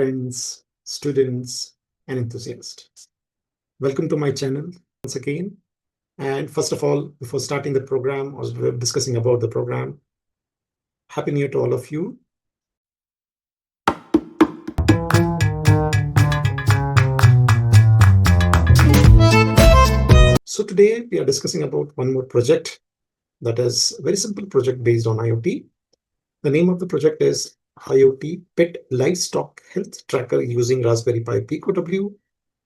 Friends, students, and enthusiasts. Welcome to my channel once again. And first of all, before starting the program or discussing about the program, Happy New Year to all of you. So today we are discussing about one more project that is a very simple project based on IoT. The name of the project is IoT Pet Livestock Health Tracker using Raspberry Pi Pico W.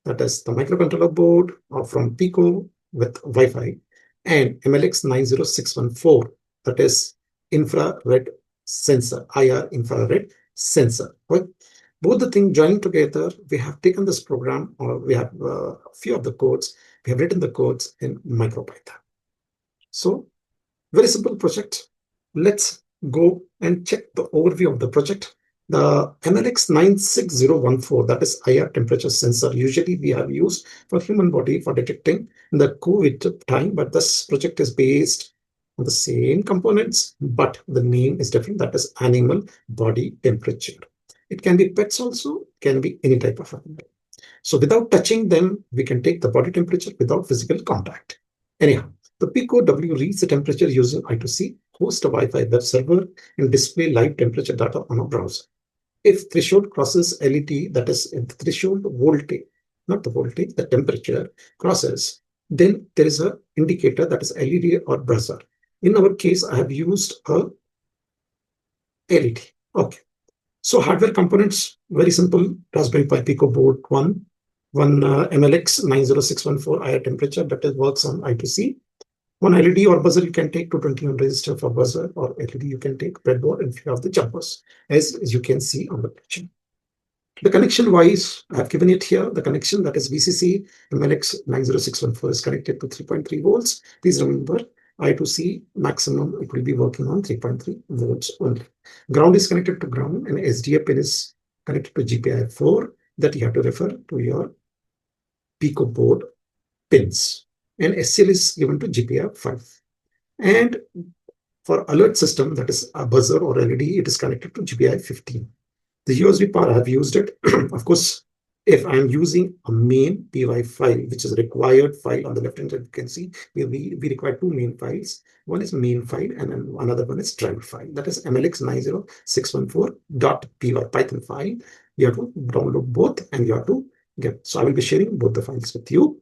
That is the microcontroller board from Pico with Wi-Fi and MLX90614. That is infrared sensor, IR infrared sensor. Right? Both the things joining together, we have taken this program, or we have a few of the codes. We have written the codes in MicroPython. So very simple project. Let's go and check the overview of the project. The MLX96014, that is IR temperature sensor, usually we have used for human body for detecting the COVID time, but this project is based on the same components, but the name is different. That is animal body temperature. It can be pets also, can be any type of animal. So without touching them, we can take the body temperature without physical contact. Anyhow, the Pico W reads the temperature using I2C, host a Wi-Fi web server, and display live temperature data on a browser. If threshold crosses LED, that is if the threshold voltage, not the voltage, the temperature crosses, then there is an indicator that is LED or buzzer. In our case, I have used a LED. Okay. So hardware components, very simple. Raspberry Pi Pico board one MLX 90614 IR temperature that works on I2C. One LED or buzzer you can take 220 on resistor for buzzer, or LED you can take breadboard and few of the jumpers, as you can see on the picture. The connection wise, I have given it here. The connection, that is VCC MLX 90614, is connected to 3.3 volts. Please remember, I2C maximum, it will be working on 3.3 volts only. Ground is connected to ground, and SDA pin is connected to GPIO 4, that you have to refer to your Pico board pins. And SCL is given to GPIO 5. And for alert system, that is a buzzer or LED, it is connected to GPIO 15. The USB part, I have used it. Of course, if I'm using a main PY file, which is a required file on the left hand side, you can see we require two main files. One is main file, and then another one is driver file. That is MLX90614.py Python file. You have to download both, and you have to get. So I will be sharing both the files with you.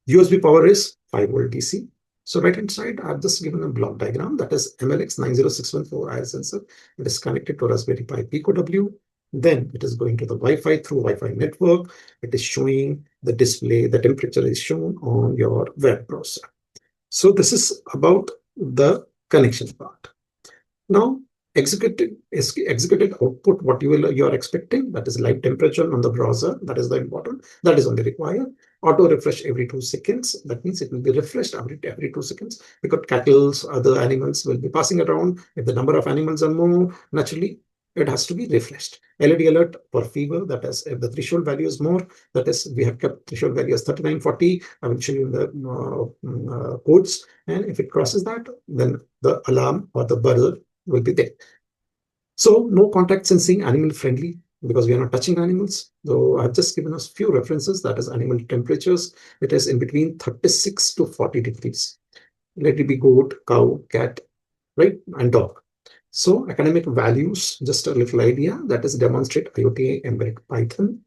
USB power is 5 volt DC. So right hand side, I've just given a block diagram. That is MLX90614 IR sensor. It is connected to Raspberry Pi Pico W. Then it is going to the Wi-Fi through Wi-Fi network. It is showing the display. The temperature is shown on your web browser. So this is about the connection part. Now, executed output, what you are expecting, that is live temperature on the browser. That is the important. That is only required. Auto refresh every 2 seconds. That means it will be refreshed every 2 seconds, because cattle, other animals will be passing around. If the number of animals are more, naturally it has to be refreshed. LED alert for fever, that is if the threshold value is more, that is we have kept threshold value as 3940. I will show you in the codes. And if it crosses that, then the alarm or the buzzer will be there. So no contact sensing, animal friendly, because we are not touching animals. So I've just given us few references, that is animal temperatures. It is in between 36 to 40 degrees. Let it be goat, cow, cat, right, and dog. So academic values, just a little idea, that is demonstrate IoT embedded Python,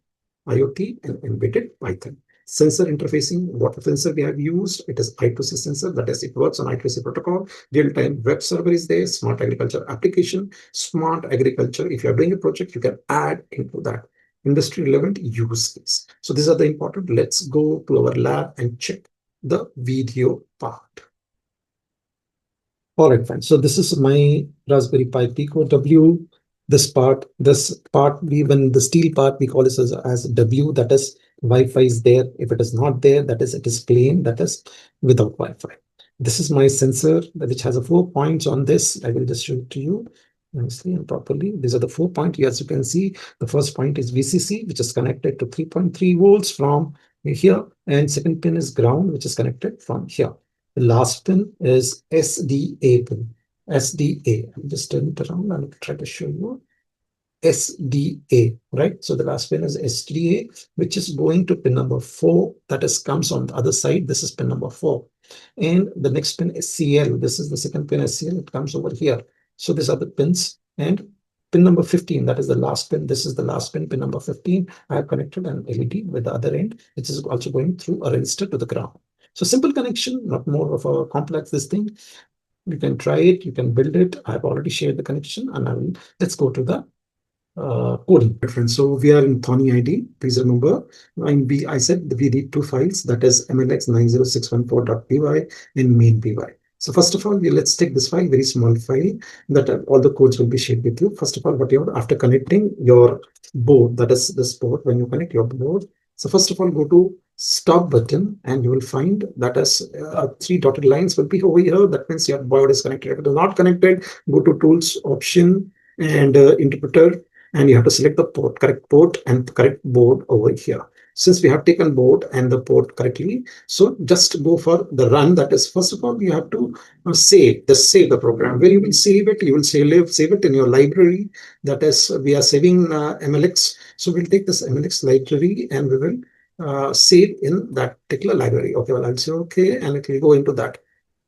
IoT and embedded Python. Sensor interfacing, what sensor we have used? It is I2C sensor, that is it works on I2C protocol. Real-time web server is there, smart agriculture application, smart agriculture. If you are doing a project, you can add into that industry relevant use case. So these are the important. Let's go to our lab and check the video part. All right, fine. So this is my Raspberry Pi Pico W. This part, even the steel part, we call this as W. That is Wi-Fi is there. If it is not there, that is it is plain. That is without Wi-Fi. This is my sensor, which has 4 points on this. I will just show it to you nicely and properly. These are the 4 points. As you can see, the first point is VCC, which is connected to 3.3 volts from here, and second pin is ground, which is connected from here. The last pin is SDA pin. SDA. I'll just turn it around and try to show you. SDA, right? So the last pin is SDA, which is going to pin number 4. That is comes on the other side. This is pin number 4. And the next pin is CL. This is the second pin is CL. It comes over here. So these are the pins. And pin number 15, that is the last pin. This is the last pin, pin number 15. I have connected an LED with the other end, which is also going through a resistor to the ground. So simple connection, not more of a complex this thing. You can try it, you can build it. I've already shared the connection, and let's go to the coding. Friends, so we are in Thorny ID. Please remember, I said we need two files, that is MLX90614.py and main.py. So first of all, let's take this file, very small file, that all the codes will be shared with you. First of all, whatever, after connecting your board, that is this board, when you connect your board, so first of all, go to stop button and you will find that as 3 dotted lines will be over here. That means your board is connected. If it is not connected, go to tools option and interpreter, and you have to select the port, correct port and correct board over here. Since we have taken board and the port correctly, so just go for the run. That is, first of all, you have to save the program. Where you will save it, you will save it in your library. That is, we are saving MLX. So we'll take this MLX library and we will save in that particular library. Okay, well, I'll say okay, and it will go into that.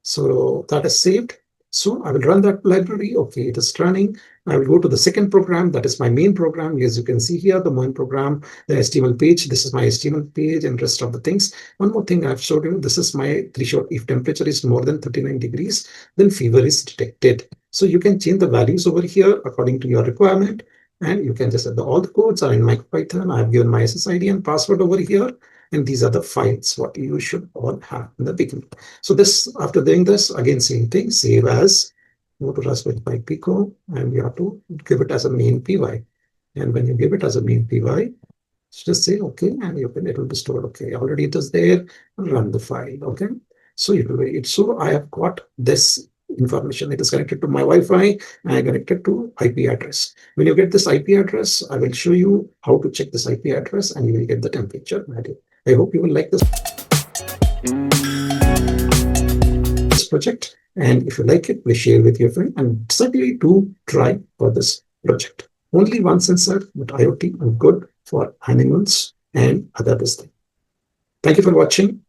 So that is saved. So I will run that library. Okay, it is running. I will go to the second program. That is my main program. As you can see here, the main program, the HTML page. This is my HTML page and rest of the things. One more thing I've showed you. This is my threshold. If temperature is more than 39 degrees, then fever is detected. So you can change the values over here according to your requirement. And you can just add all the codes are in MicroPython. I have given my SSID and password over here. And these are the files what you should all have in the beginning. So this, after doing this, again, same thing, save as, go to Raspberry Pi Pico, and you have to give it as a main py. And when you give it as a main py, just say okay, and it will be stored. Okay, already it is there. Run the file. Okay, so so I have got this information. It is connected to my Wi-Fi and I connected to IP address. When you get this IP address, I will show you how to check this IP address, and you will get the temperature value. I hope you will like this project, and if you like it, please share with your friend, and certainly do try for this project. Only one sensor, but IoT are good for animals and other things. Thank you for watching.